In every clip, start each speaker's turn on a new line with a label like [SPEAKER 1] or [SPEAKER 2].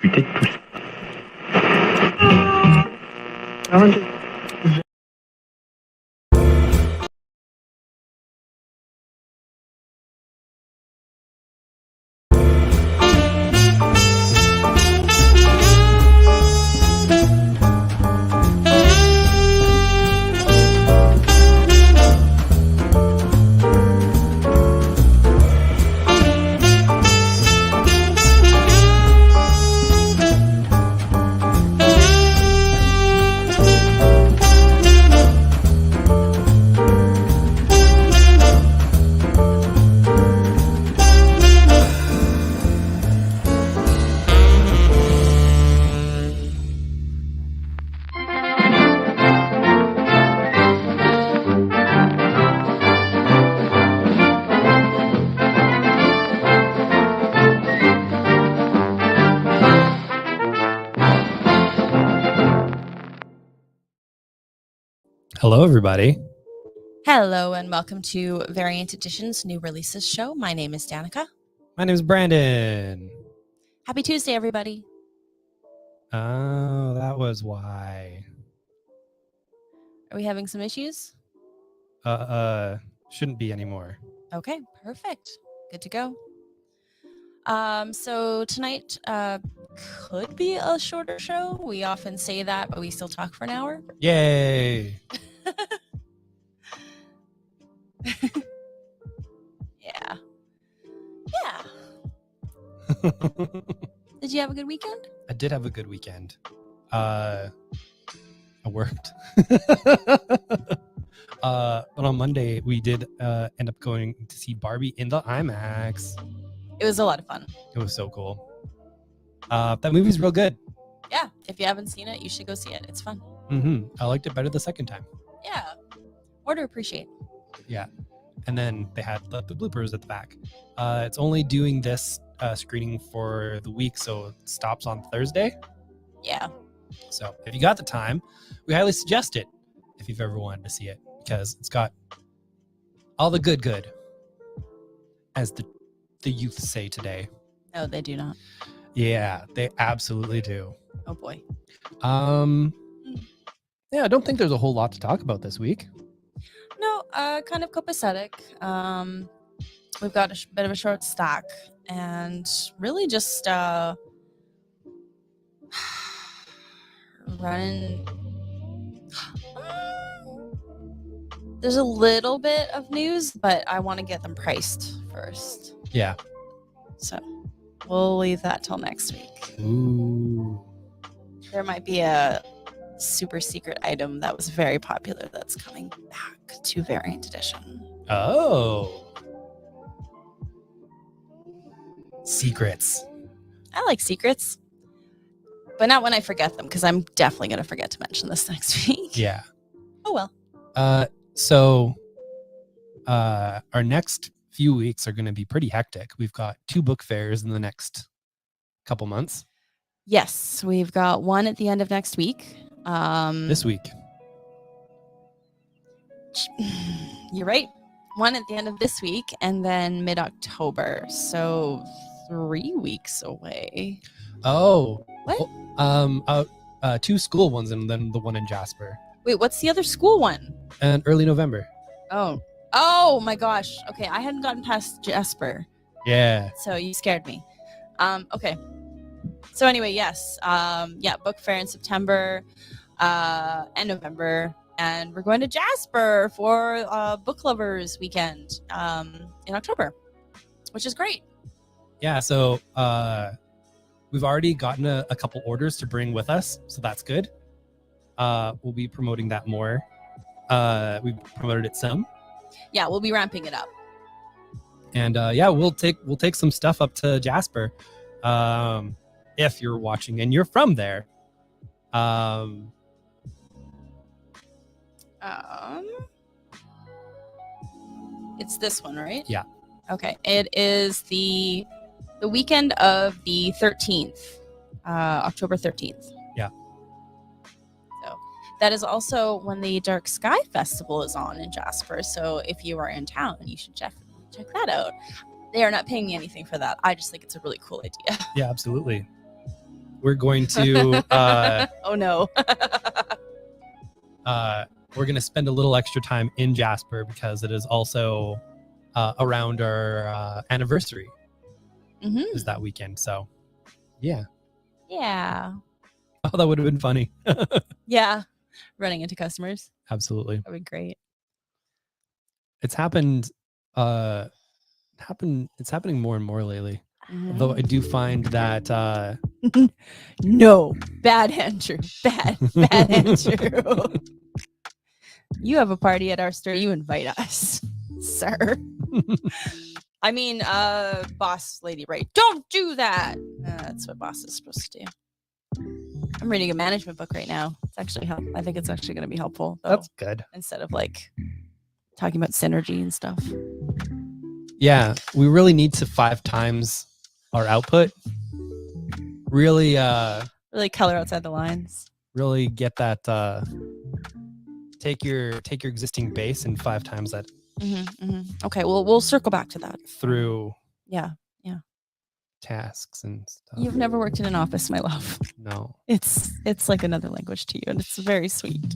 [SPEAKER 1] Peut-être pousser.
[SPEAKER 2] Hello, everybody.
[SPEAKER 3] Hello and welcome to Variant Edition's new releases show. My name is Danica.
[SPEAKER 2] My name is Brandon.
[SPEAKER 3] Happy Tuesday, everybody.
[SPEAKER 2] Oh, that was why.
[SPEAKER 3] Are we having some issues?
[SPEAKER 2] Shouldn't be anymore.
[SPEAKER 3] Okay, perfect. Good to go. So tonight could be a shorter show. We often say that, but we still talk for an hour.
[SPEAKER 2] Yay!
[SPEAKER 3] Yeah. Did you have a good weekend?
[SPEAKER 2] I did have a good weekend. I worked. But on Monday, we did end up going to see Barbie in the IMAX.
[SPEAKER 3] It was a lot of fun.
[SPEAKER 2] It was so cool. That movie's real good.
[SPEAKER 3] Yeah, if you haven't seen it, you should go see it. It's fun.
[SPEAKER 2] I liked it better the second time.
[SPEAKER 3] Yeah. More to appreciate.
[SPEAKER 2] Yeah. And then they had the bloopers at the back. It's only doing this screening for the week, so it stops on Thursday.
[SPEAKER 3] Yeah.
[SPEAKER 2] So if you got the time, we highly suggest it if you've ever wanted to see it, because it's got all the good, as the youth say today.
[SPEAKER 3] No, they do not.
[SPEAKER 2] Yeah, they absolutely do.
[SPEAKER 3] Oh boy.
[SPEAKER 2] Yeah, I don't think there's a whole lot to talk about this week.
[SPEAKER 3] No, kind of copacetic. We've got a bit of a short stack, and really just running. There's a little bit of news, but I want to get them priced first.
[SPEAKER 2] Yeah.
[SPEAKER 3] So we'll leave that till next week.
[SPEAKER 2] Ooh.
[SPEAKER 3] There might be a super secret item that was very popular that's coming back to Variant Edition.
[SPEAKER 2] Oh. Secrets.
[SPEAKER 3] I like secrets, but not when I forget them, because I'm definitely going to forget to mention this next week.
[SPEAKER 2] Yeah.
[SPEAKER 3] Oh, well.
[SPEAKER 2] So our next few weeks are going to be pretty hectic. We've got 2 book fairs in the next couple months.
[SPEAKER 3] Yes, we've got one at the end of next week.
[SPEAKER 2] This week.
[SPEAKER 3] You're right. One at the end of this week, and then mid-October. So 3 weeks away.
[SPEAKER 2] Oh.
[SPEAKER 3] What?
[SPEAKER 2] 2 school ones and then the one in Jasper.
[SPEAKER 3] Wait, what's the other school one?
[SPEAKER 2] And early November.
[SPEAKER 3] Oh my gosh. Okay, I hadn't gotten past Jasper.
[SPEAKER 2] Yeah.
[SPEAKER 3] So you scared me. Okay. So anyway, yes. Book fair in September and November. And we're going to Jasper for Book Lovers Weekend in October, which is great.
[SPEAKER 2] Yeah, so we've already gotten a couple orders to bring with us, so that's good. We'll be promoting that more. We promoted it some.
[SPEAKER 3] Yeah, we'll be ramping it up.
[SPEAKER 2] And we'll take some stuff up to Jasper. If you're watching and you're from there.
[SPEAKER 3] It's this one, right?
[SPEAKER 2] Yeah.
[SPEAKER 3] Okay. It is the weekend of the 13th, October 13th.
[SPEAKER 2] Yeah.
[SPEAKER 3] So that is also when the Dark Sky Festival is on in Jasper. So if you are in town, you should definitely check that out. They are not paying me anything for that. I just think it's a really cool idea.
[SPEAKER 2] Yeah, absolutely. we're going to
[SPEAKER 3] Oh no.
[SPEAKER 2] we're going to spend a little extra time in Jasper because it is also around our anniversary is that weekend. So yeah.
[SPEAKER 3] Yeah.
[SPEAKER 2] Oh, that would have been funny.
[SPEAKER 3] Yeah. Running into customers.
[SPEAKER 2] Absolutely.
[SPEAKER 3] That would be great.
[SPEAKER 2] It's happened it's happening more and more lately. Although I do find that
[SPEAKER 3] No, bad Andrew. Bad Andrew. You have a party at our store, you invite us, sir. I mean, boss lady, right? Don't do that. That's what boss is supposed to do. I'm reading a management book right now. It's actually I think it's actually going to be helpful. Though,
[SPEAKER 2] that's good.
[SPEAKER 3] instead of like talking about synergy and stuff.
[SPEAKER 2] Yeah, we really need to 5 times our output. Really
[SPEAKER 3] Color outside the lines.
[SPEAKER 2] Really get that take your existing base and 5 times that.
[SPEAKER 3] Okay, well, we'll circle back to that
[SPEAKER 2] through
[SPEAKER 3] yeah
[SPEAKER 2] tasks and stuff.
[SPEAKER 3] You've never worked in an office, my love.
[SPEAKER 2] No.
[SPEAKER 3] It's like another language to you, and it's very sweet.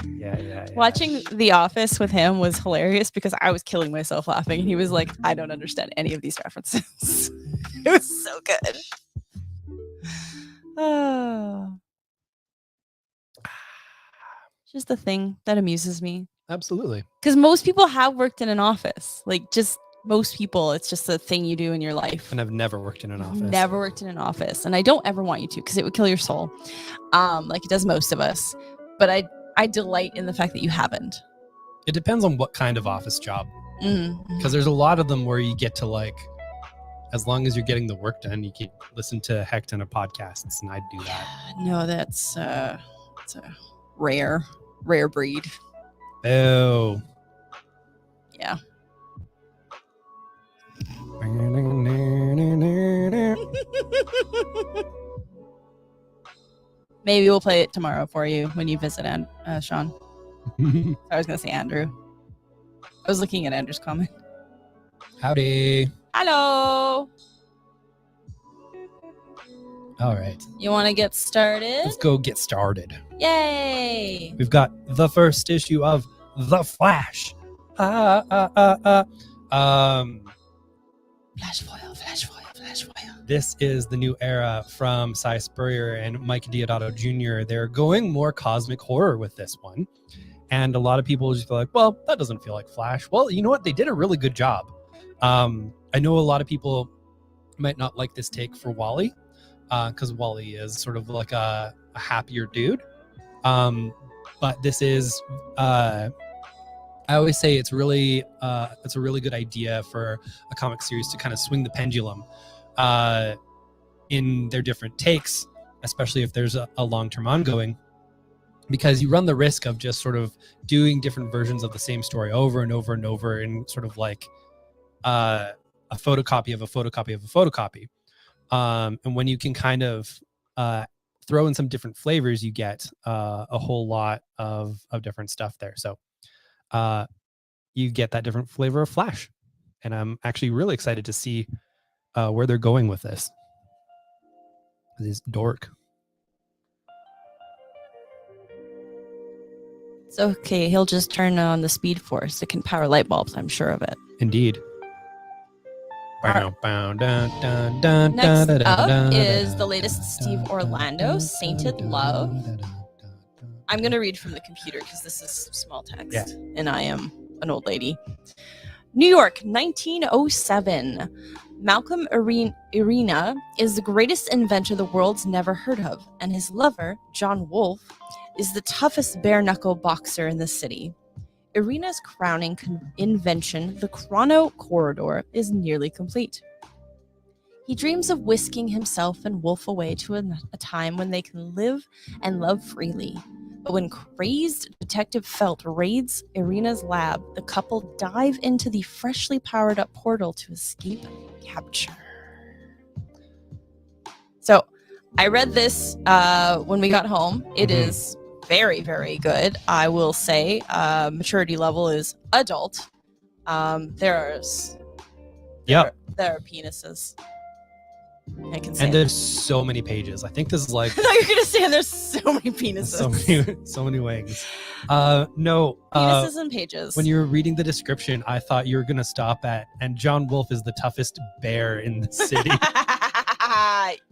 [SPEAKER 2] Yeah.
[SPEAKER 3] Watching The Office with him was hilarious because I was killing myself laughing, and he was like, I don't understand any of these references. It was so good. Oh. Just the thing that amuses me.
[SPEAKER 2] Absolutely.
[SPEAKER 3] Because most people have worked in an office. Like, just most people, it's just a thing you do in your life.
[SPEAKER 2] And I've never worked in an office.
[SPEAKER 3] Never worked in an office. And I don't ever want you to because it would kill your soul. Like it does most of us. But I delight in the fact that you haven't.
[SPEAKER 2] It depends on what kind of office job.
[SPEAKER 3] Mm-hmm.
[SPEAKER 2] Because there's a lot of them where you get to like, as long as you're getting the work done, you can listen to Hecht and a podcast, and I'd do that.
[SPEAKER 3] No, it's a rare breed.
[SPEAKER 2] Oh.
[SPEAKER 3] Yeah. Maybe we'll play it tomorrow for you when you visit Sean. I was going to say Andrew. I was looking at Andrew's comment.
[SPEAKER 2] Howdy.
[SPEAKER 3] Hello.
[SPEAKER 2] All right.
[SPEAKER 3] You want to get started?
[SPEAKER 2] Let's go get started.
[SPEAKER 3] Yay.
[SPEAKER 2] We've got the first issue of The Flash.
[SPEAKER 3] Flash foil.
[SPEAKER 2] This is the new era from Cy Spurrier and Mike Deodato Jr. They're going more cosmic horror with this one. And a lot of people just feel like, well, that doesn't feel like Flash. Well, you know what? They did a really good job. I know a lot of people might not like this take for Wally, because Wally is sort of like a happier dude. But this is, I always say it's a really good idea for a comic series to kind of swing the pendulum in their different takes, especially if there's a long-term ongoing, because you run the risk of just sort of doing different versions of the same story over and over and over in sort of like a photocopy of a photocopy of a photocopy. And when you can kind of throw in some different flavors, you get a whole lot of different stuff there. So you get that different flavor of Flash. And I'm actually really excited to see where they're going with this. This dork.
[SPEAKER 3] It's okay. He'll just turn on the Speed Force. It can power light bulbs. I'm sure of it.
[SPEAKER 2] Indeed.
[SPEAKER 3] Next up is the latest Steve Orlando, Sainted Love. I'm going to read from the computer because this is small text, and I am an old lady. New York, 1907. Malcolm Irena is the greatest inventor the world's never heard of, and his lover, John Wolfe, is the toughest bare-knuckle boxer in the city. Irena's crowning invention, the Chrono Corridor, is nearly complete. He dreams of whisking himself and Wolfe away to a time when they can live and love freely. But when crazed Detective Felt raids Irena's lab, the couple dive into the freshly powered up portal to escape capture. So I read this when we got home. It is very, very good. I will say maturity level is adult. There are penises. I can say
[SPEAKER 2] And
[SPEAKER 3] that.
[SPEAKER 2] there's so many pages. I think this is like
[SPEAKER 3] I thought you were gonna say and there's so many penises.
[SPEAKER 2] so many wings. No.
[SPEAKER 3] Penises and pages.
[SPEAKER 2] When you were reading the description, I thought you were gonna stop at, and John Wolfe is the toughest bear in the city.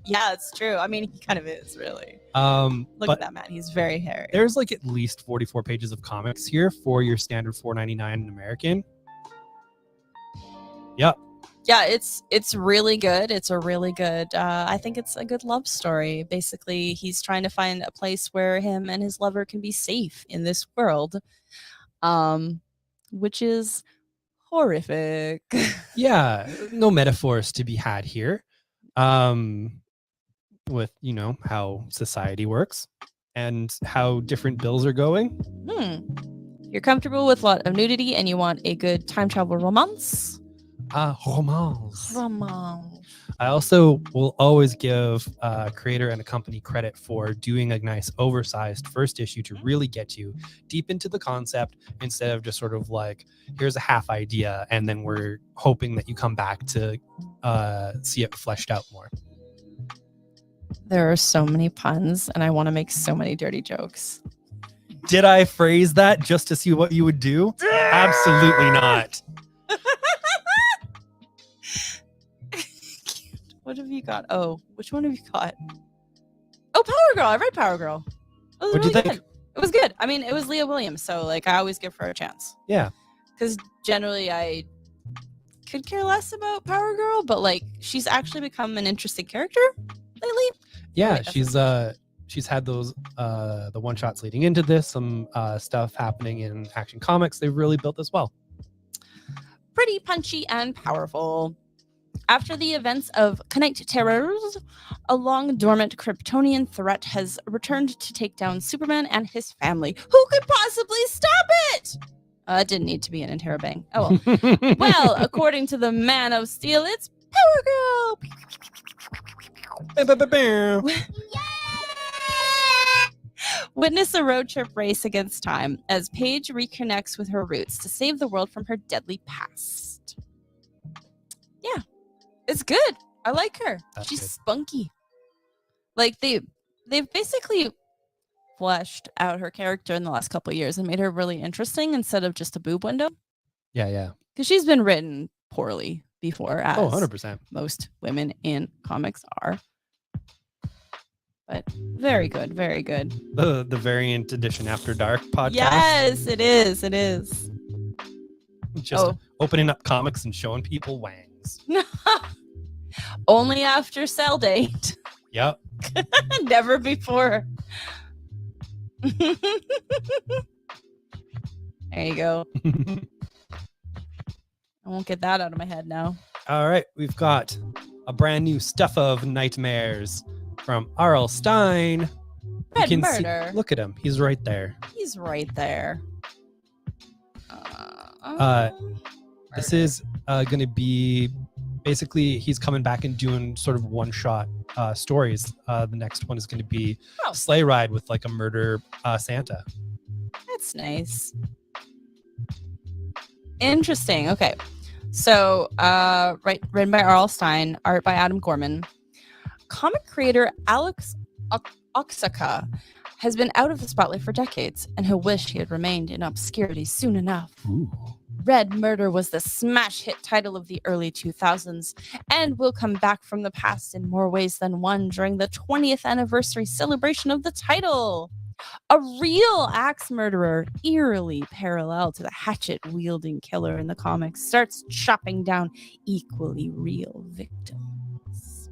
[SPEAKER 3] Yeah, it's true. I mean, he kind of is, really.
[SPEAKER 2] Look
[SPEAKER 3] Look at that man. He's very hairy.
[SPEAKER 2] There's like at least 44 pages of comics here for your standard $4.99 in American. Yep.
[SPEAKER 3] Yeah, it's really good. It's a really good. I think it's a good love story. Basically, he's trying to find a place where him and his lover can be safe in this world, which is horrific.
[SPEAKER 2] Yeah, no metaphors to be had here. With how society works and how different bills are going.
[SPEAKER 3] You're comfortable with a lot of nudity and you want a good time travel romance.
[SPEAKER 2] Romance.
[SPEAKER 3] Romance.
[SPEAKER 2] I also will always give creator and a company credit for doing a nice oversized first issue to really get you deep into the concept instead of just sort of like, here's a half idea and then we're hoping that you come back to see it fleshed out more.
[SPEAKER 3] There are so many puns and I want to make so many dirty jokes.
[SPEAKER 2] Did I phrase that just to see what you would do? Absolutely not.
[SPEAKER 3] What have you got? Oh, which one have you got? Oh, Power Girl. I read Power Girl. It was
[SPEAKER 2] What'd you
[SPEAKER 3] really
[SPEAKER 2] think?
[SPEAKER 3] good. It was good. I mean, it was Leah Williams, so like I always give her a chance.
[SPEAKER 2] Yeah.
[SPEAKER 3] Because generally I could care less about Power Girl, but like she's actually become an interesting character lately.
[SPEAKER 2] Yeah,
[SPEAKER 3] Wait,
[SPEAKER 2] she's had those the one shots leading into this, some stuff happening in Action Comics. They've really built this well.
[SPEAKER 3] Pretty punchy and powerful. After the events of Connect Terrors, a long dormant Kryptonian threat has returned to take down Superman and his family. Who could possibly stop it? It didn't need to be an interrobang. Oh well. Well, according to the Man of Steel, it's Power Girl. Witness a road trip race against time as Paige reconnects with her roots to save the world from her deadly past. Yeah, it's good. I like her.
[SPEAKER 2] That's
[SPEAKER 3] She's
[SPEAKER 2] good.
[SPEAKER 3] spunky. Like they've basically fleshed out her character in the last couple of years and made her really interesting instead of just a boob window.
[SPEAKER 2] Yeah.
[SPEAKER 3] Because she's been written poorly before, as
[SPEAKER 2] 100%.
[SPEAKER 3] most women in comics are. But very good, very good.
[SPEAKER 2] The variant edition After Dark podcast.
[SPEAKER 3] Yes, it is. It is.
[SPEAKER 2] Just
[SPEAKER 3] Oh.
[SPEAKER 2] opening up comics and showing people wangs.
[SPEAKER 3] Only after sell date.
[SPEAKER 2] Yep.
[SPEAKER 3] Never before. There you go. I won't get that out of my head now.
[SPEAKER 2] All right, we've got a brand new Stuff of Nightmares from R.L. Stein.
[SPEAKER 3] Red
[SPEAKER 2] see-
[SPEAKER 3] Murder.
[SPEAKER 2] look at him. He's right there.
[SPEAKER 3] He's right there.
[SPEAKER 2] This is going to be basically he's coming back and doing sort of one-shot stories. The next one is going to be
[SPEAKER 3] Oh.
[SPEAKER 2] Sleigh Ride with like a murder Santa.
[SPEAKER 3] That's nice. Interesting. Okay. So, written by R.L. Stein, art by Adam Gorman. Comic creator Alex Oxaka has been out of the spotlight for decades, and he'll wish he had remained in obscurity soon enough.
[SPEAKER 2] Ooh.
[SPEAKER 3] Red Murder was the smash hit title of the early 2000s and will come back from the past in more ways than one during the 20th anniversary celebration of the title. A real axe murderer, eerily parallel to the hatchet-wielding killer in the comics, starts chopping down equally real victims.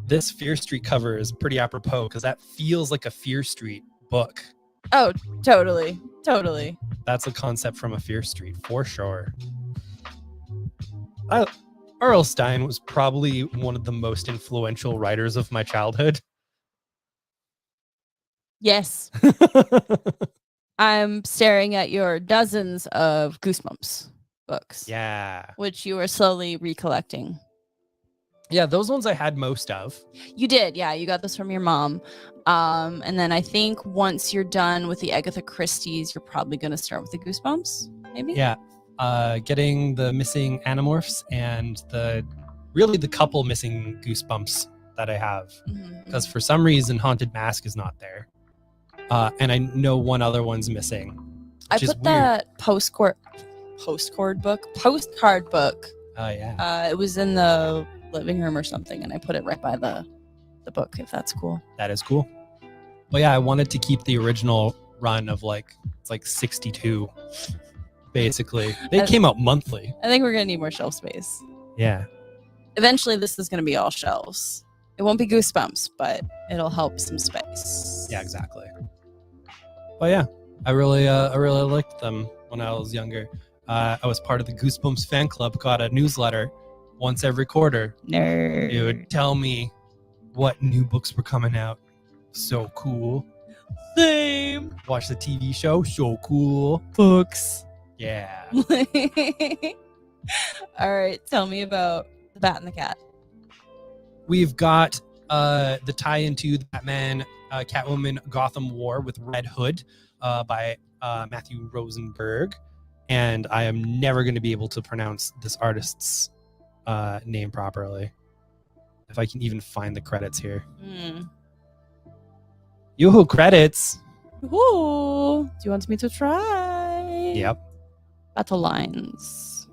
[SPEAKER 2] This Fear Street cover is pretty apropos because that feels like a Fear Street book.
[SPEAKER 3] Oh, totally. Totally.
[SPEAKER 2] That's a concept from a Fear Street for sure. R.L. Stein was probably one of the most influential writers of my childhood.
[SPEAKER 3] Yes. I'm staring at your dozens of Goosebumps books,
[SPEAKER 2] Yeah.
[SPEAKER 3] which you are slowly recollecting.
[SPEAKER 2] Yeah, those ones I had most of.
[SPEAKER 3] You did, yeah. You got this from your mom. And then I think once you're done with the Agatha Christie's, you're probably going to start with the Goosebumps, maybe?
[SPEAKER 2] Yeah. Getting the missing Animorphs and the really the couple missing Goosebumps that I have, because for some reason Haunted Mask is not there, and I know one other one's missing.
[SPEAKER 3] I
[SPEAKER 2] Which is
[SPEAKER 3] put
[SPEAKER 2] weird.
[SPEAKER 3] that postcard book.
[SPEAKER 2] Oh yeah,
[SPEAKER 3] It was in the living room or something, and I put it right by the book. If that's cool.
[SPEAKER 2] that is cool. But yeah, I wanted to keep the original run of it's like 62, basically. They came out monthly.
[SPEAKER 3] I think we're gonna need more shelf space.
[SPEAKER 2] Yeah.
[SPEAKER 3] Eventually, this is gonna be all shelves. It won't be Goosebumps, but it'll help some space.
[SPEAKER 2] Yeah, exactly. But yeah, I really liked them when I was younger. I was part of the Goosebumps fan club. Got a newsletter once every quarter.
[SPEAKER 3] Nerd.
[SPEAKER 2] It would tell me what new books were coming out. So cool.
[SPEAKER 3] Same.
[SPEAKER 2] Watch the TV show. So cool.
[SPEAKER 3] Books.
[SPEAKER 2] Yeah.
[SPEAKER 3] All right, tell me about The Bat and the Cat.
[SPEAKER 2] We've got the tie-in to the Batman Catwoman Gotham War with Red Hood by Matthew Rosenberg. And I am never going to be able to pronounce this artist's name properly. If I can even find the credits here. Yoo-hoo, credits!
[SPEAKER 3] Ooh, do you want me to try?
[SPEAKER 2] Yep.
[SPEAKER 3] Battle Lines.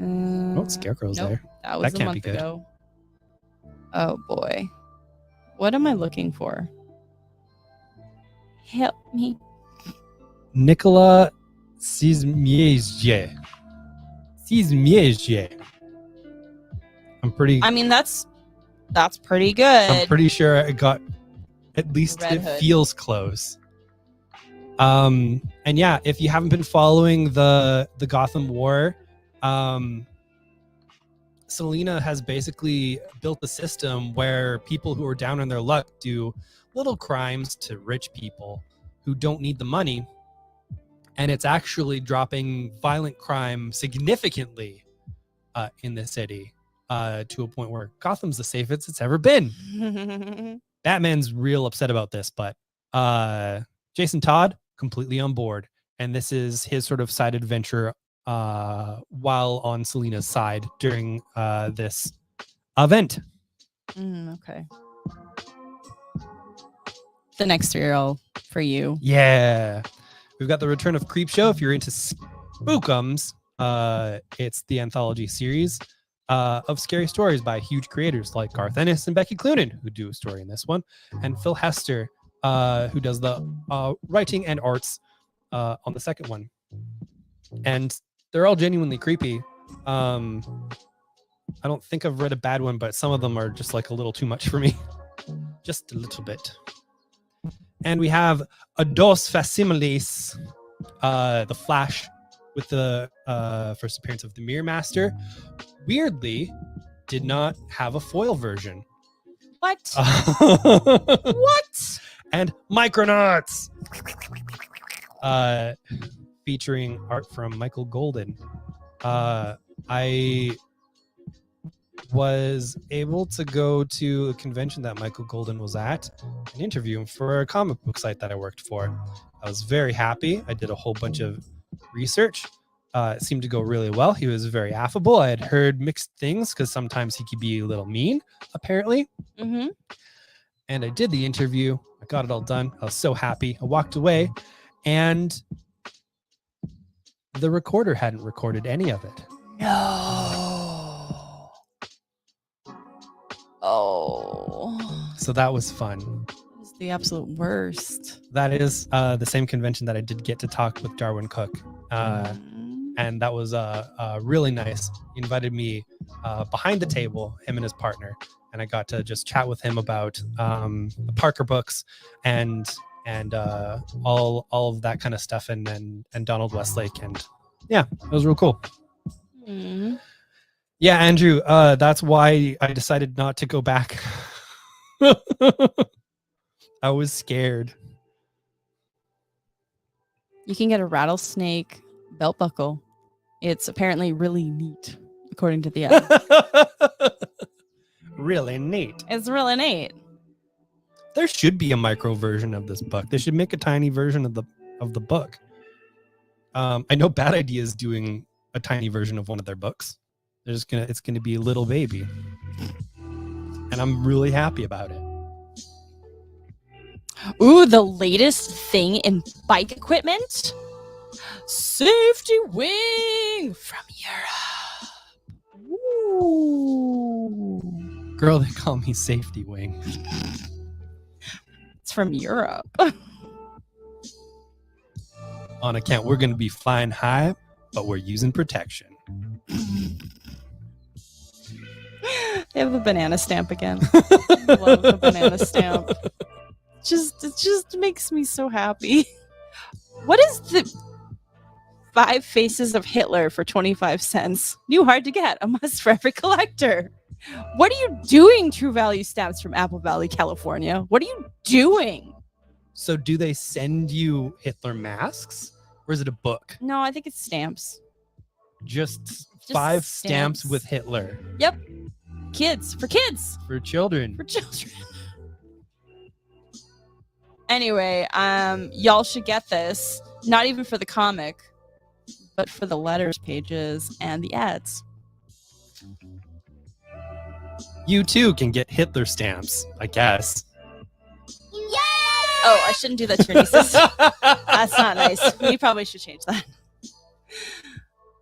[SPEAKER 2] Oh, Scarecrow's
[SPEAKER 3] nope.
[SPEAKER 2] there.
[SPEAKER 3] That was
[SPEAKER 2] That
[SPEAKER 3] a
[SPEAKER 2] can't be
[SPEAKER 3] month
[SPEAKER 2] good.
[SPEAKER 3] ago. Oh boy. What am I looking for? Help me.
[SPEAKER 2] Nicolas Sizmier.
[SPEAKER 3] I mean, that's pretty good.
[SPEAKER 2] I'm pretty sure it got, at least
[SPEAKER 3] Red
[SPEAKER 2] it
[SPEAKER 3] Hood.
[SPEAKER 2] feels close. And yeah, if you haven't been following the Gotham War, Selena has basically built a system where people who are down on their luck do little crimes to rich people who don't need the money. And it's actually dropping violent crime significantly in the city to a point where Gotham's the safest it's ever been. Batman's real upset about this, but Jason Todd completely on board. And this is his sort of side adventure while on Selena's side during this event.
[SPEAKER 3] Okay. The next 3-year-old for you.
[SPEAKER 2] Yeah. We've got the return of Creepshow. If you're into spookums, it's the anthology series of scary stories by huge creators like Garth Ennis and Becky Cloonan, who do a story in this one, and Phil Hester, who does the writing and arts on the second one. And they're all genuinely creepy. I don't think I've read a bad one, but some of them are just like a little too much for me. Just a little bit. And we have a Dos Facsimiles, The Flash, with the first appearance of the Mirror Master. Weirdly, did not have a foil version.
[SPEAKER 3] What?
[SPEAKER 2] What?
[SPEAKER 3] What?
[SPEAKER 2] And Micronauts, featuring art from Michael Golden. I was able to go to a convention that Michael Golden was at and interview him for a comic book site that I worked for. I was very happy. I did a whole bunch of research. It seemed to go really well. He was very affable. I had heard mixed things because sometimes he could be a little mean, apparently.
[SPEAKER 3] Mm-hmm.
[SPEAKER 2] And I did the interview. I got it all done. I was so happy. I walked away and the recorder hadn't recorded any of it.
[SPEAKER 3] No. Oh.
[SPEAKER 2] So that was fun.
[SPEAKER 3] It's the absolute worst.
[SPEAKER 2] That is the same convention that I did get to talk with Darwin Cook. And that was really nice. He invited me behind the table, him and his partner, and I got to just chat with him about the Parker books and all of that kind of stuff, and Donald Westlake, and yeah, it was real cool.
[SPEAKER 3] Mm.
[SPEAKER 2] Yeah, Andrew, that's why I decided not to go back. I was scared.
[SPEAKER 3] You can get a rattlesnake belt buckle. It's apparently really neat, according to the ad.
[SPEAKER 2] Really neat.
[SPEAKER 3] It's really neat.
[SPEAKER 2] There should be a micro version of this book. They should make a tiny version of the book. I know Bad Idea is doing a tiny version of one of their books. It's gonna be a little baby, and I'm really happy about it.
[SPEAKER 3] Ooh, the latest thing in bike equipment? Safety wing from Europe. Ooh.
[SPEAKER 2] Girl, they call me Safety Wing.
[SPEAKER 3] It's from Europe.
[SPEAKER 2] On account, we're gonna be flying high, but we're using protection.
[SPEAKER 3] They have the banana stamp again. Love the banana stamp. It just makes me so happy. What is the 5 faces of Hitler for 25 cents? New hard to get, a must for every collector. What are you doing, True Value stamps from Apple Valley, California? What are you doing?
[SPEAKER 2] So do they send you Hitler masks, or is it a book?
[SPEAKER 3] No, I think it's stamps.
[SPEAKER 2] Just 5 stamps with Hitler.
[SPEAKER 3] Yep. Kids.
[SPEAKER 2] For children.
[SPEAKER 3] For children. Anyway, y'all should get this. Not even for the comic, but for the letters pages and the ads.
[SPEAKER 2] You too can get Hitler stamps, I guess.
[SPEAKER 3] Oh, I shouldn't do that to your nieces. That's not nice. We probably should change that.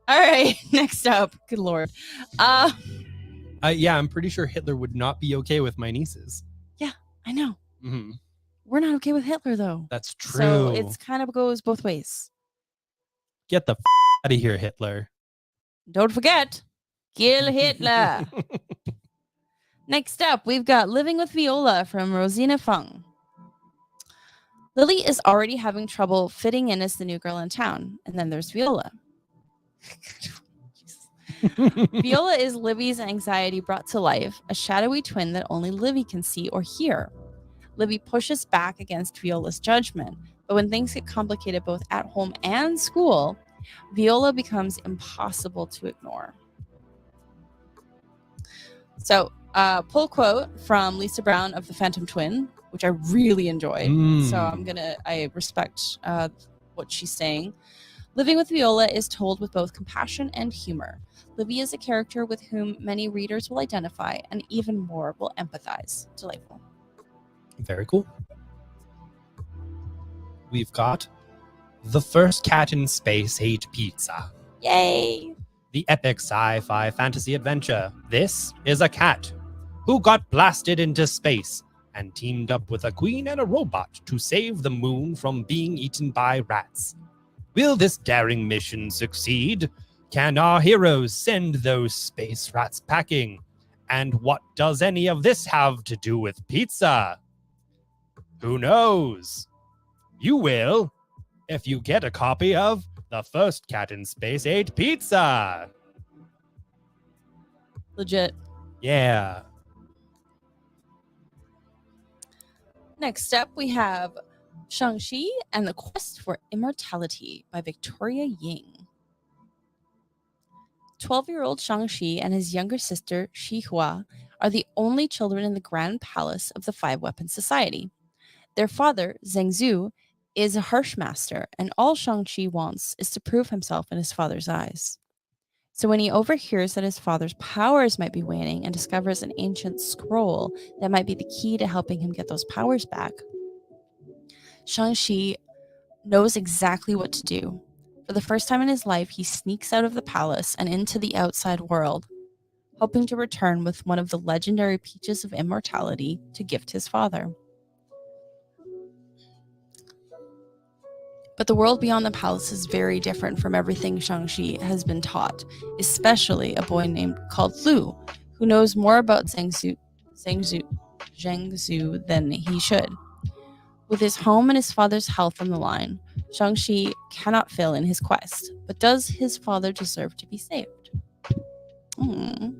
[SPEAKER 3] All right, next up. Good Lord.
[SPEAKER 2] Yeah, I'm pretty sure Hitler would not be okay with my nieces.
[SPEAKER 3] Yeah, I know.
[SPEAKER 2] Mm-hmm.
[SPEAKER 3] We're not okay with Hitler, though.
[SPEAKER 2] That's true.
[SPEAKER 3] So it's kind of goes both ways.
[SPEAKER 2] Get the out of here, Hitler.
[SPEAKER 3] Don't forget, kill Hitler. Next up, we've got Living with Viola from Rosina Fung. Lily is already having trouble fitting in as the new girl in town. And then there's Viola. Viola is Libby's anxiety brought to life, a shadowy twin that only Libby can see or hear. Libby pushes back against Viola's judgment, but when things get complicated both at home and school, Viola becomes impossible to ignore. So, pull quote from Lisa Brown of The Phantom Twin, which I really enjoyed. So I respect what she's saying. Living with Viola is told with both compassion and humor. Libby is a character with whom many readers will identify and even more will empathize. Delightful.
[SPEAKER 2] Very cool. We've got The First Cat in Space Ate Pizza.
[SPEAKER 3] Yay!
[SPEAKER 2] The epic sci-fi fantasy adventure. This is a cat who got blasted into space and teamed up with a queen and a robot to save the moon from being eaten by rats. Will this daring mission succeed? Can our heroes send those space rats packing? And what does any of this have to do with pizza? Who knows? You will, if you get a copy of The First Cat in Space Ate Pizza.
[SPEAKER 3] Legit.
[SPEAKER 2] Yeah.
[SPEAKER 3] Next up, we have Shang-Chi and the Quest for Immortality by Victoria Ying. 12-year-old Shang-Chi and his younger sister, Shihua, are the only children in the Grand Palace of the Five Weapons Society. Their father, Zheng Zhu, is a harsh master, and all Shang-Chi wants is to prove himself in his father's eyes. So when he overhears that his father's powers might be waning and discovers an ancient scroll that might be the key to helping him get those powers back, Shang-Chi knows exactly what to do. For the first time in his life, he sneaks out of the palace and into the outside world, hoping to return with one of the legendary peaches of immortality to gift his father. But the world beyond the palace is very different from everything Shang-Chi has been taught, especially a boy named called Lu, who knows more about Zheng Zhu than he should. With his home and his father's health on the line, Shang-Chi cannot fail in his quest, but does his father deserve to be saved?
[SPEAKER 2] I've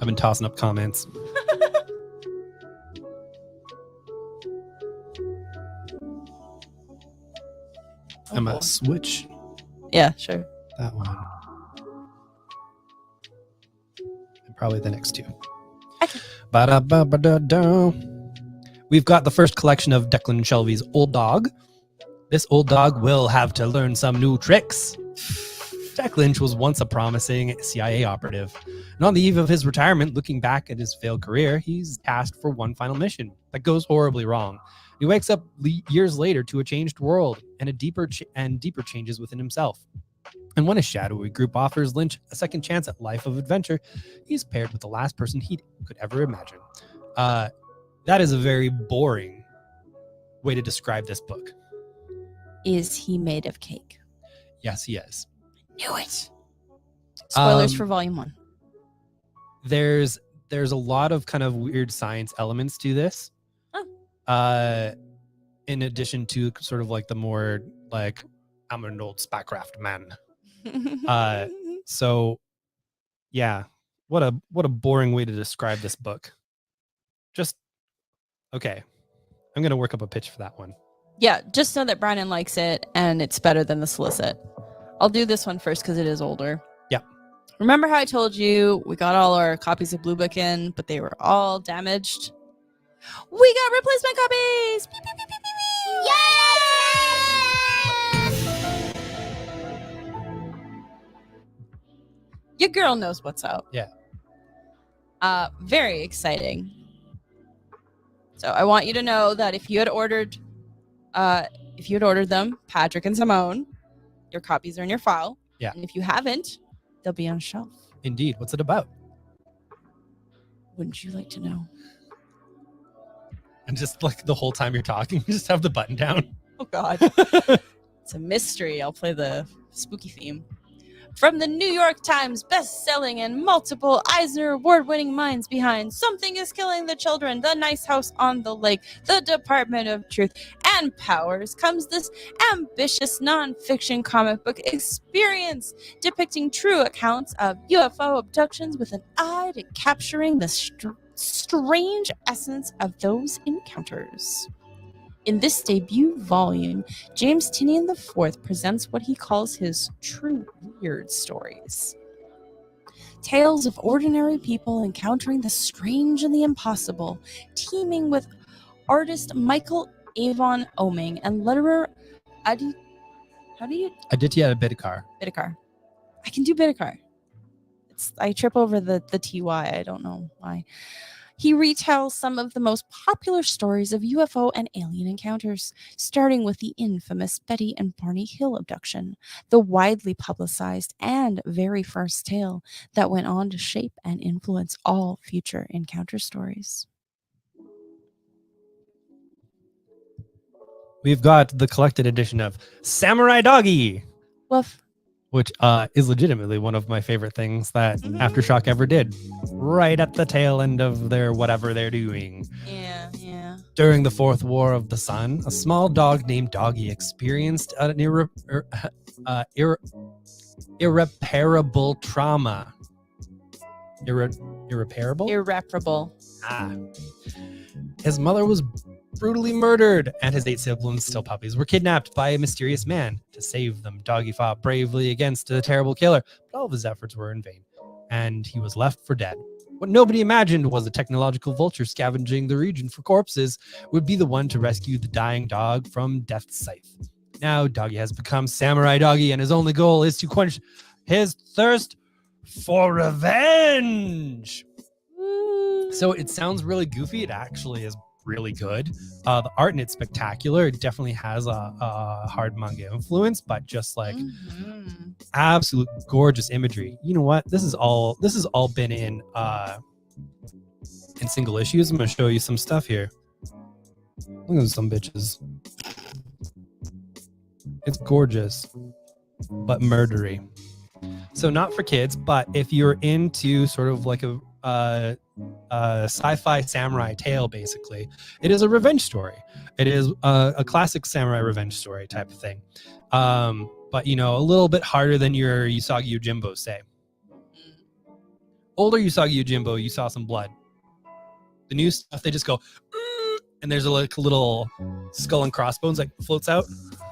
[SPEAKER 2] been tossing up comments. I'm gonna switch
[SPEAKER 3] Yeah, sure.
[SPEAKER 2] that one. And probably the next two.
[SPEAKER 3] Okay.
[SPEAKER 2] Ba-da-ba-ba-da-da. We've got the first collection of Declan Shelby's Old Dog. This old dog will have to learn some new tricks. Jack Lynch was once a promising CIA operative, and on the eve of his retirement, looking back at his failed career, he's tasked for one final mission that goes horribly wrong. He wakes up years later to a changed world and deeper changes within himself. And when a shadowy group offers Lynch a second chance at life of adventure, he's paired with the last person he could ever imagine. That is a very boring way to describe this book.
[SPEAKER 3] Is he made of cake?
[SPEAKER 2] Yes, he is.
[SPEAKER 3] Knew it. Spoilers
[SPEAKER 2] Um,
[SPEAKER 3] for volume 1.
[SPEAKER 2] There's a lot of kind of weird science elements to this. In addition to sort of like the more like, I'm an old spycraft man. So yeah, what a boring way to describe this book. Just okay. I'm gonna work up a pitch for that one.
[SPEAKER 3] Yeah, just know that Brandon likes it and it's better than the solicit. I'll do this one first because it is older.
[SPEAKER 2] Yeah.
[SPEAKER 3] Remember how I told you we got all our copies of Blue Book in, but they were all damaged? We got replacement copies! Pew, pew, pew, pew, pew, pew. Your girl knows what's up.
[SPEAKER 2] Yeah.
[SPEAKER 3] Very exciting. So I want you to know that if you had ordered them, Patrick and Simone, your copies are in your file.
[SPEAKER 2] Yeah.
[SPEAKER 3] And if you haven't, they'll be on a shelf.
[SPEAKER 2] Indeed. What's it about?
[SPEAKER 3] Wouldn't you like to know?
[SPEAKER 2] And just like the whole time you're talking, you just have the button down.
[SPEAKER 3] Oh, God. It's a mystery. I'll play the spooky theme. From the New York Times best-selling and multiple Eisner Award-winning minds behind Something is Killing the Children, The Nice House on the Lake, The Department of Truth and Powers comes this ambitious non-fiction comic book experience depicting true accounts of UFO abductions with an eye to capturing the strange essence of those encounters. In this debut volume, James Tynion IV presents what he calls his true weird stories. Tales of ordinary people encountering the strange and the impossible, teeming with artist Michael Avon Oeming and letterer Aditya
[SPEAKER 2] Bidikar.
[SPEAKER 3] Bidikar. I can do Bidikar. I trip over the TY. I don't know why. He retells some of the most popular stories of UFO and alien encounters, starting with the infamous Betty and Barney Hill abduction, the widely publicized and very first tale that went on to shape and influence all future encounter stories.
[SPEAKER 2] We've got the collected edition of Samurai Doggy,
[SPEAKER 3] Woof.
[SPEAKER 2] which is legitimately one of my favorite things that Aftershock ever did. Right at the tail end of their whatever they're doing.
[SPEAKER 3] Yeah.
[SPEAKER 2] During the Fourth War of the Sun, a small dog named Doggy experienced an irreparable trauma. Irreparable?
[SPEAKER 3] Irreparable.
[SPEAKER 2] His mother was brutally murdered, and his 8 siblings, still puppies, were kidnapped by a mysterious man. To save them, Doggy fought bravely against the terrible killer, but all of his efforts were in vain, and he was left for dead. What nobody imagined was a technological vulture scavenging the region for corpses would be the one to rescue the dying dog from death's scythe. Now, Doggy has become Samurai Doggy, and his only goal is to quench his thirst for revenge. So it sounds really goofy. It actually is really good. The art in it's spectacular. It definitely has a hard manga influence, but just like absolute gorgeous imagery. You know what? This has all been in single issues. I'm gonna show you some stuff here. Look at some bitches. It's gorgeous, but murdery. So not for kids, but if you're into sort of like a sci-fi samurai tale, basically, it is a revenge story. It is a classic samurai revenge story type of thing, but you know, a little bit harder than your Usagi Yojimbo, say. Older Usagi Yojimbo, you saw some blood. The new stuff, they just go and there's a little skull and crossbones like floats out.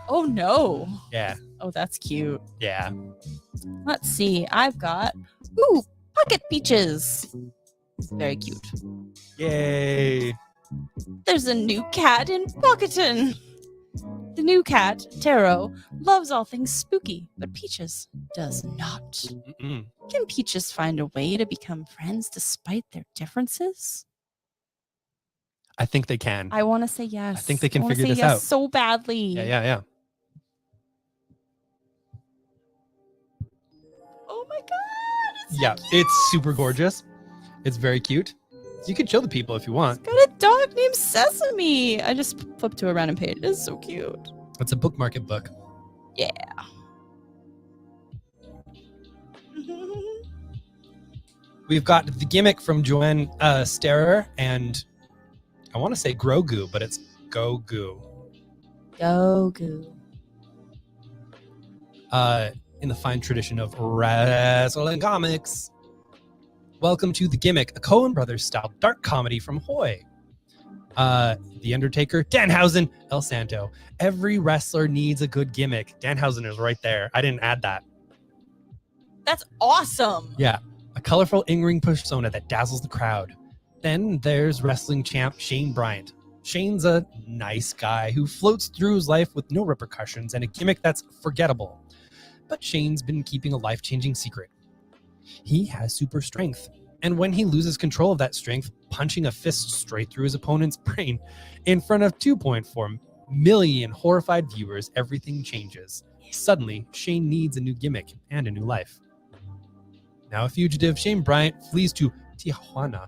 [SPEAKER 3] Oh no.
[SPEAKER 2] Yeah.
[SPEAKER 3] Oh, that's cute.
[SPEAKER 2] Yeah.
[SPEAKER 3] Let's see. I've got pocket peaches. Very cute.
[SPEAKER 2] Yay.
[SPEAKER 3] There's a new cat in Pocketon. The new cat, Taro, loves all things spooky, but Peaches does not.
[SPEAKER 2] Mm-mm.
[SPEAKER 3] Can Peaches find a way to become friends despite their differences?
[SPEAKER 2] I think they can.
[SPEAKER 3] I want to say yes.
[SPEAKER 2] I think they can
[SPEAKER 3] wanna
[SPEAKER 2] figure
[SPEAKER 3] say
[SPEAKER 2] this
[SPEAKER 3] yes
[SPEAKER 2] out.
[SPEAKER 3] so badly.
[SPEAKER 2] Yeah.
[SPEAKER 3] Oh my god! It's so
[SPEAKER 2] Yeah,
[SPEAKER 3] cute.
[SPEAKER 2] it's super gorgeous. It's very cute. You can show the people if you want.
[SPEAKER 3] Got a dog named Sesame. I just flipped to a random page. It's so cute.
[SPEAKER 2] It's a book market book.
[SPEAKER 3] Yeah.
[SPEAKER 2] We've got the gimmick from Joanne Sterer and I want to say Grogu, but it's Go-Goo.
[SPEAKER 3] Go-Goo.
[SPEAKER 2] In the fine tradition of wrestling comics. Welcome to The Gimmick, a Coen Brothers style dark comedy from Hoy. The Undertaker, Danhausen, El Santo. Every wrestler needs a good gimmick. Danhausen is right there. I didn't add that.
[SPEAKER 3] That's awesome.
[SPEAKER 2] Yeah, a colorful in-ring persona that dazzles the crowd. Then there's wrestling champ Shane Bryant. Shane's a nice guy who floats through his life with no repercussions and a gimmick that's forgettable. But Shane's been keeping a life-changing secret. He has super strength, and when he loses control of that strength, punching a fist straight through his opponent's brain in front of 2.4 million horrified viewers, everything changes. Suddenly, Shane needs a new gimmick and a new life. Now a fugitive, Shane Bryant flees to Tijuana,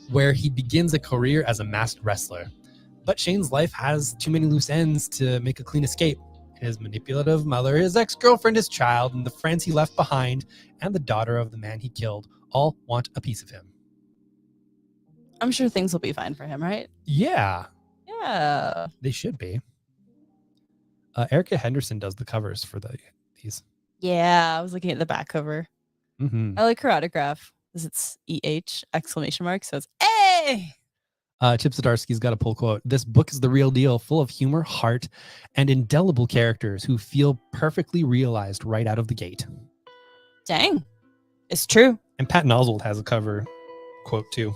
[SPEAKER 2] where he begins a career as a masked wrestler. But Shane's life has too many loose ends to make a clean escape. His manipulative mother, his ex-girlfriend, his child, and the friends he left behind, and the daughter of the man he killed all want a piece of him.
[SPEAKER 3] I'm sure things will be fine for him, right?
[SPEAKER 2] Yeah,
[SPEAKER 3] Yeah.
[SPEAKER 2] they should be. Erica Henderson does the covers for these.
[SPEAKER 3] Yeah, I was looking at the back cover.
[SPEAKER 2] Mm-hmm.
[SPEAKER 3] I like her autograph because it's EH exclamation mark. So it's hey.
[SPEAKER 2] Chip Zdarsky's got a pull quote. This book is the real deal, full of humor, heart, and indelible characters who feel perfectly realized right out of the gate.
[SPEAKER 3] Dang. It's true.
[SPEAKER 2] And Patton Oswalt has a cover quote too.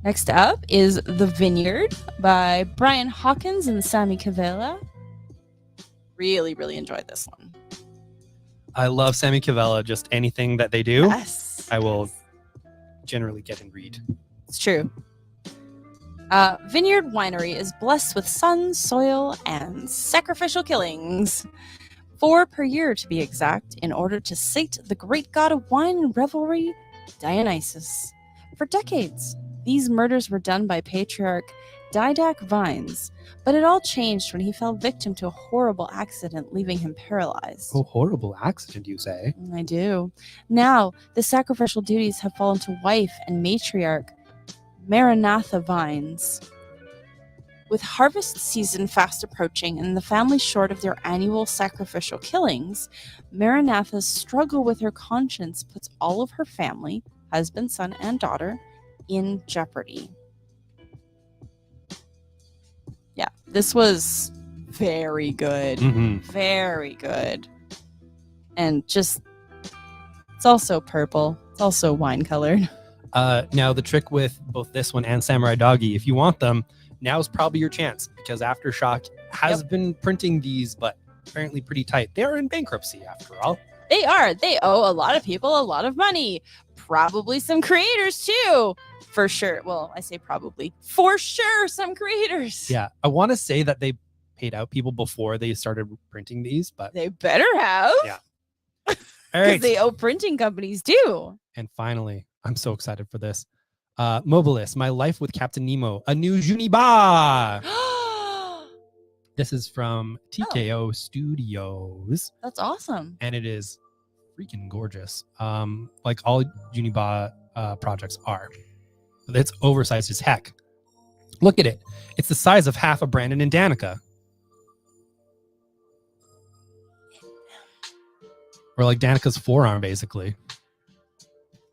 [SPEAKER 3] Next up is The Vineyard by Brian Hawkins and Sammy Cavella. Really, really enjoyed this one.
[SPEAKER 2] I love Sammy Cavella. Just anything that they do,
[SPEAKER 3] Yes.
[SPEAKER 2] I will generally get and read.
[SPEAKER 3] It's true. Vineyard Winery is blessed with sun, soil, and sacrificial killings. 4 per year to be exact, in order to sate the great god of wine and revelry, Dionysus. For decades, these murders were done by patriarch Didac Vines, but it all changed when he fell victim to a horrible accident, leaving him paralyzed.
[SPEAKER 2] Oh, horrible accident, you say?
[SPEAKER 3] I do. Now, the sacrificial duties have fallen to wife and matriarch Maranatha Vines. With harvest season fast approaching and the family short of their annual sacrificial killings, Maranatha's struggle with her conscience puts all of her family, husband, son, and daughter, in jeopardy. Yeah, this was very good.
[SPEAKER 2] Mm-hmm.
[SPEAKER 3] Very good. And just, it's also purple. It's also wine colored.
[SPEAKER 2] Now, the trick with both this one and Samurai Doggy, if you want them, now's probably your chance, because Aftershock has been printing these, but apparently pretty tight. They are in bankruptcy, after all.
[SPEAKER 3] They are. They owe a lot of people a lot of money. Probably some creators, too. For sure. Well, I say probably. For sure, some creators.
[SPEAKER 2] Yeah, I want to say that they paid out people before they started printing these, but
[SPEAKER 3] They better have.
[SPEAKER 2] Yeah.
[SPEAKER 3] Because
[SPEAKER 2] all right.
[SPEAKER 3] they owe printing companies, too.
[SPEAKER 2] And finally, I'm so excited for this. Mobilis, My Life with Captain Nemo, a new Juniba. This is from TKO Studios,
[SPEAKER 3] That's awesome.
[SPEAKER 2] and it is freaking gorgeous. Like all Juniba projects are. It's oversized as heck. Look at it. It's the size of half of Brandon and Danica. Or like Danica's forearm, basically.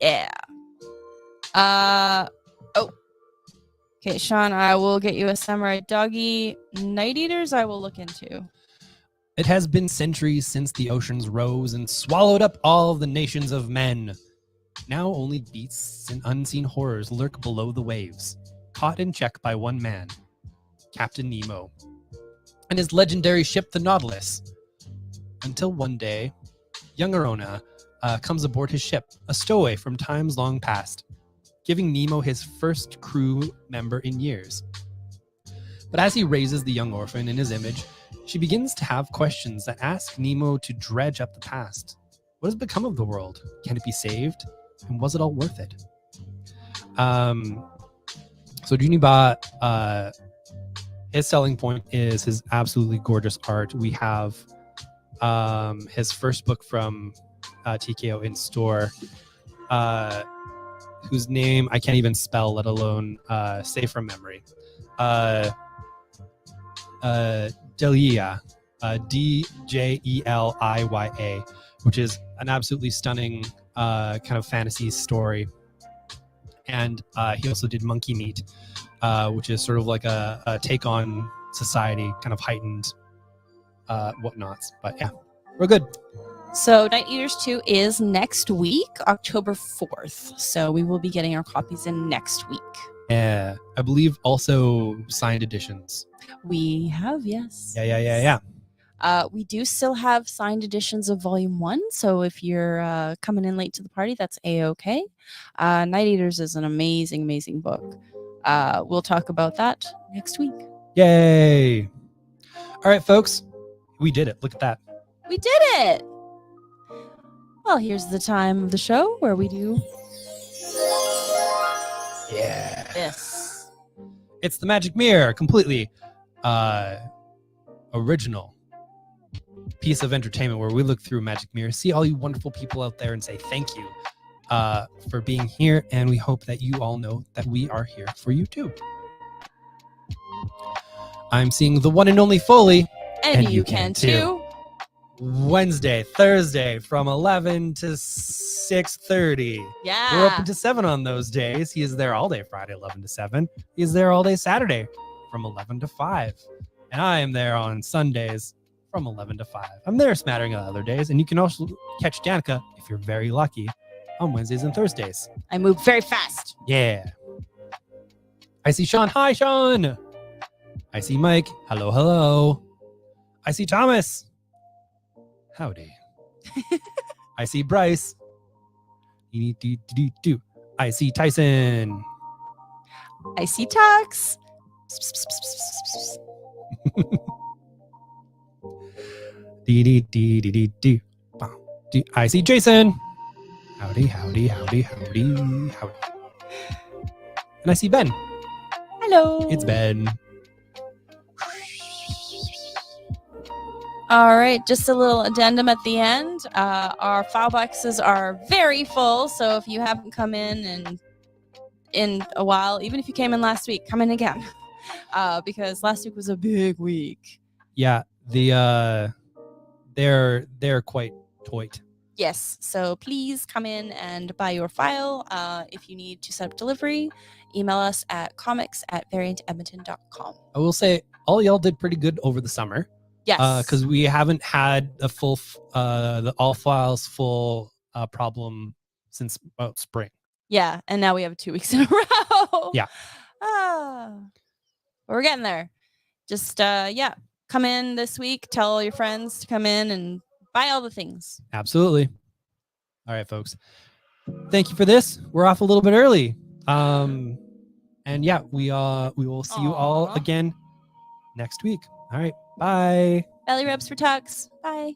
[SPEAKER 3] Yeah. Okay, Sean, I will get you a Samurai Doggy. Night Eaters I will look into.
[SPEAKER 2] It has been centuries since the oceans rose and swallowed up all of the nations of men. Now only beasts and unseen horrors lurk below the waves, caught in check by one man, Captain Nemo and his legendary ship, the Nautilus. Until one day, young Arona comes aboard his ship, a stowaway from times long past, giving Nemo his first crew member in years. But as he raises the young orphan in his image, she begins to have questions that ask Nemo to dredge up the past. What has become of the world? Can it be saved? And was it all worth it? So Juniba, his selling point is his absolutely gorgeous art. We have his first book from TKO in store, whose name I can't even spell, let alone say from memory. Delia, Djeliya, which is an absolutely stunning kind of fantasy story. And he also did Monkey Meat, which is sort of like a take on society, kind of heightened whatnots. But yeah, we're good.
[SPEAKER 3] So Night Eaters 2 is next week, October 4th. So we will be getting our copies in next week.
[SPEAKER 2] Yeah, I believe also signed editions.
[SPEAKER 3] We have, yes.
[SPEAKER 2] Yeah.
[SPEAKER 3] We do still have signed editions of Volume 1. So if you're coming in late to the party, that's A-okay. Night Eaters is an amazing, amazing book. We'll talk about that next week.
[SPEAKER 2] Yay. All right, folks. We did it. Look at that.
[SPEAKER 3] We did it. Well, here's the time of the show where we do this.
[SPEAKER 2] It's the Magic Mirror, completely original piece of entertainment where we look through Magic Mirror, see all you wonderful people out there and say thank you for being here. And we hope that you all know that we are here for you too. I'm seeing the one and only Foley.
[SPEAKER 3] And you can too.
[SPEAKER 2] Wednesday, Thursday from 11 to 6:30.
[SPEAKER 3] Yeah.
[SPEAKER 2] We're open to 7 on those days. He is there all day Friday, 11 to 7. He is there all day Saturday from 11 to 5. And I am there on Sundays from 11 to 5. I'm there a smattering of other days. And you can also catch Danica, if you're very lucky, on Wednesdays and Thursdays.
[SPEAKER 3] I move very fast.
[SPEAKER 2] Yeah. I see Sean. Hi, Sean. I see Mike. Hello, hello. I see Thomas. Howdy. I see Bryce. I see Tyson.
[SPEAKER 3] I see Tux.
[SPEAKER 2] I see Jason. Howdy. And I see Ben.
[SPEAKER 3] Hello.
[SPEAKER 2] It's Ben.
[SPEAKER 3] All right, just a little addendum at the end. Our file boxes are very full, so if you haven't come in a while, even if you came in last week, come in again, because last week was a big week.
[SPEAKER 2] Yeah, they're quite tight.
[SPEAKER 3] Yes, so please come in and buy your file. If you need to set up delivery, email us at comics@variantedmonton.com.
[SPEAKER 2] I will say all y'all did pretty good over the summer.
[SPEAKER 3] Yes,
[SPEAKER 2] because we haven't had a full the all files full problem since about spring.
[SPEAKER 3] Yeah, and now we have 2 weeks in a row.
[SPEAKER 2] Yeah.
[SPEAKER 3] We're getting there. Just come in this week. Tell all your friends to come in and buy all the things.
[SPEAKER 2] Absolutely. All right, folks. Thank you for this. We're off a little bit early. And yeah, we will see you all again next week. All right. Bye.
[SPEAKER 3] Belly rubs for Tux. Bye.